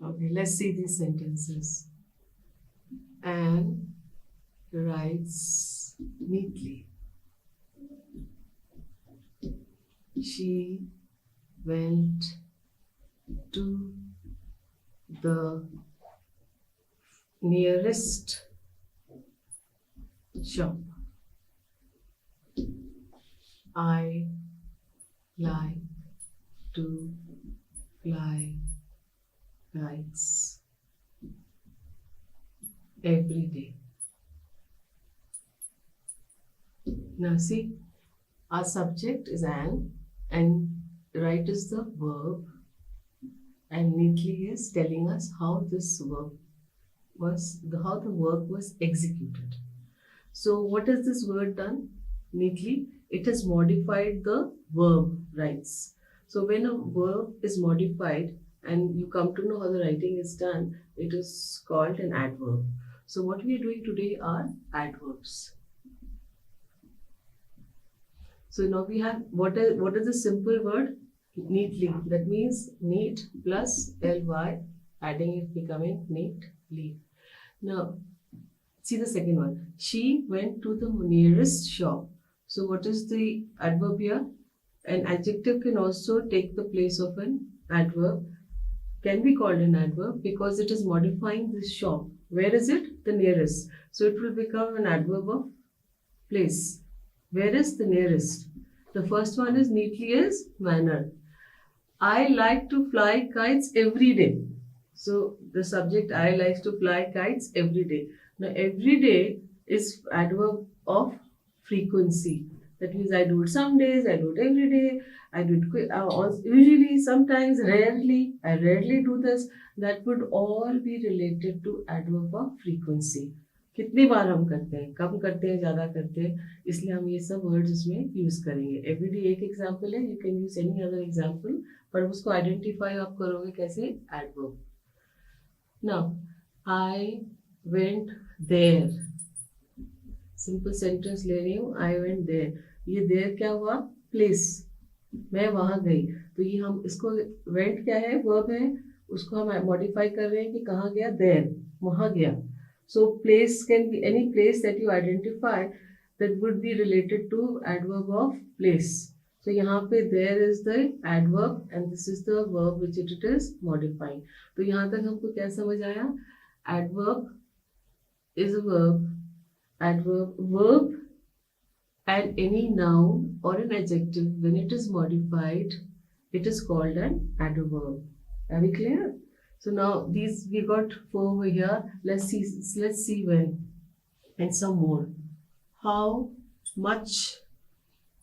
Okay, let's see these sentences. Anne writes neatly. She went to the nearest shop. I like to fly kites every day. Now see, our subject is Anne and right is the verb and neatly is telling us how this verb how the work was executed. So what has this word done? Neatly, it has modified the verb rights. So when a verb is modified and you come to know how the writing is done, it is called an adverb. So what we are doing today are adverbs. So now we have what is the simple word? Neatly. That means neat plus ly, adding it becoming neatly. Now see the second one. She went to the nearest shop. So what is the adverb here? An adjective can also take the place of an adverb. Can be called an adverb because it is modifying this shop. Where is it? The nearest. So it will become an adverb of place. Where is the nearest? The first one is neatly is manner. I like to fly kites every day. So the subject I likes to fly kites every day. Now every day is adverb of frequency. That means I do it some days, I do it every day, I do it usually, sometimes, rarely. I rarely do this. That would all be related to adverb of frequency. कितनी बार हम करते हैं, कम करते हैं, ज़्यादा करते हैं, इसलिए हम ये सब वर्ड्स इसमें यूज़ करेंगे. एवरीडे एक एग्जाम्पल है, you can use any other example, पर उसको आइडेंटिफाई आप करोगे कैसे? Adverb. Now I went there. Simple sentence ले रही हूँ. I went there. ये देयर क्या हुआ? प्लेस. मैं वहाँ गई. तो ये हम इसको वेंट क्या है? वर्ब है. उसको हम मॉडिफाई कर रहे हैं कि कहाँ गया? देयर, वहाँ गया. So place can be any place that you identify that would be related to adverb of place. So यहाँ पे there is the adverb and this is the verb which it is modifying. तो यहाँ तक हमको क्या समझ आया? Adverb is a verb. Verb and any noun or an adjective when it is modified, it is called an adverb. Are we clear? So now these we got 4 over here. Let's see when and some more. How much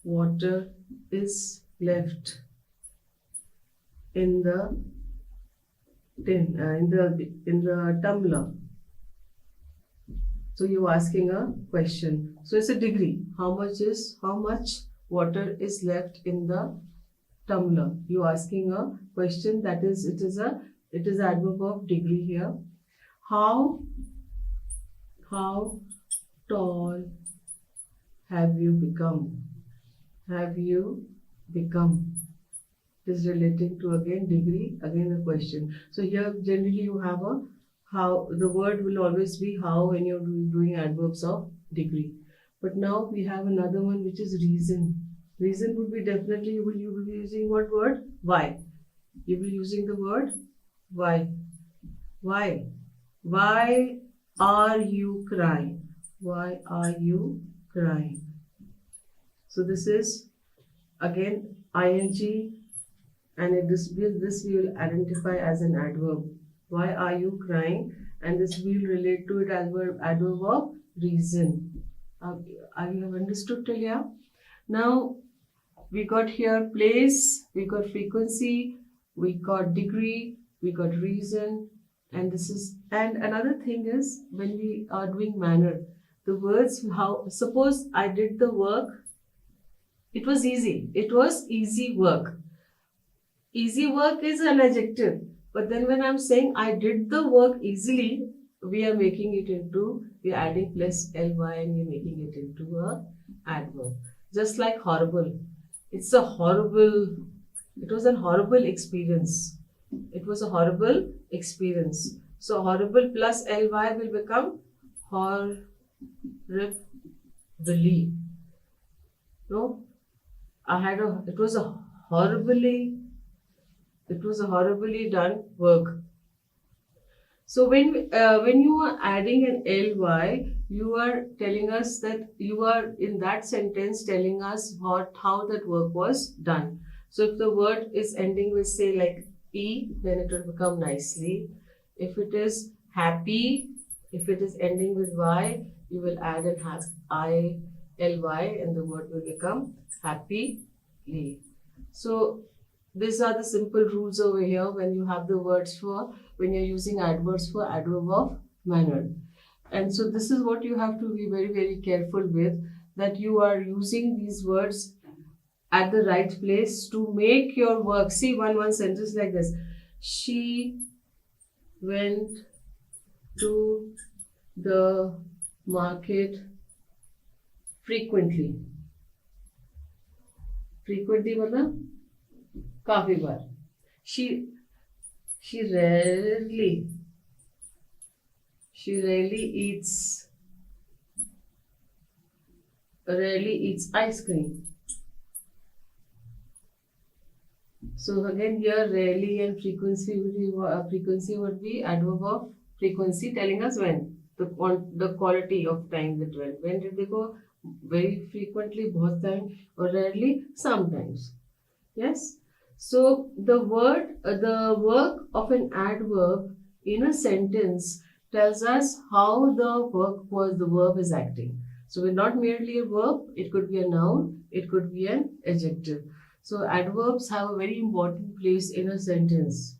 water is left in the tin in the tumbler? So you're asking a question. So it's a degree. How much water is left in the tumbler? You're asking a question. That is it is adverb of degree here. How tall have you become? Have you become? It is relating to again degree, again a question. So here generally you have a how. The word will always be how when you're doing adverbs of degree. But now we have another one which is reason. Reason would be definitely you will be using what word? Why. You will be using the word why. Why are you crying? Why are you crying? So this is again ing and this we will identify as an adverb. Why are you crying? And this we will relate to it as adverb of reason. You have understood till here? Now we got here place, we got frequency, we got degree, we got reason, and this is, and another thing is when we are doing manner, the words how, suppose I did the work, it was easy work. Easy work is an adjective, but then when I'm saying I did the work easily, we are adding plus ly and we're making it into a adverb. Just like horrible, it was a horrible experience. It was a horrible experience. So horrible plus ly will become horribly. No, it was a horribly done work. So when you are adding an ly, you are telling us that you are in that sentence telling us how that work was done. So if the word is ending with say like e, then it will become nicely. If it is happy, if it is ending with y, you will add an ily, and the word will become happily. So these are the simple rules over here when you have the words for, when you're using adverbs for adverb of manner. And so this is what you have to be very, very careful with, that you are using these words at the right place to make your work. See one sentence like this. She went to the market frequently. Frequently मतलब काफी बार. She rarely eats ice cream. So again here rarely and frequency would be adverb of frequency, telling us when the quality of time that went. When did they go? Very frequently, बहुत time, or rarely, sometimes. Yes. So the work of an adverb in a sentence tells us how the verb is acting. So it's not merely a verb, it could be a noun, it could be an adjective. So adverbs have a very important place in a sentence.